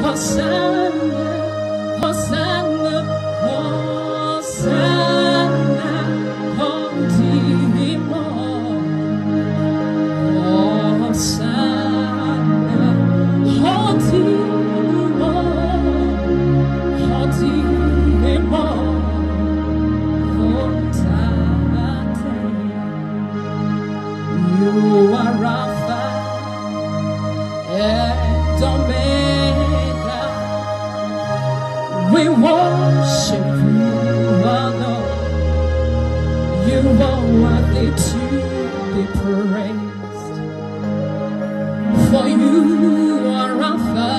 Hosanna, Hosanna, Hosanna, Hodimo, Hosanna, Hodimo, Hodimo, Hotate. You are Alpha and Omega. We worship you, Lord. You are worthy to be praised. For you are Alpha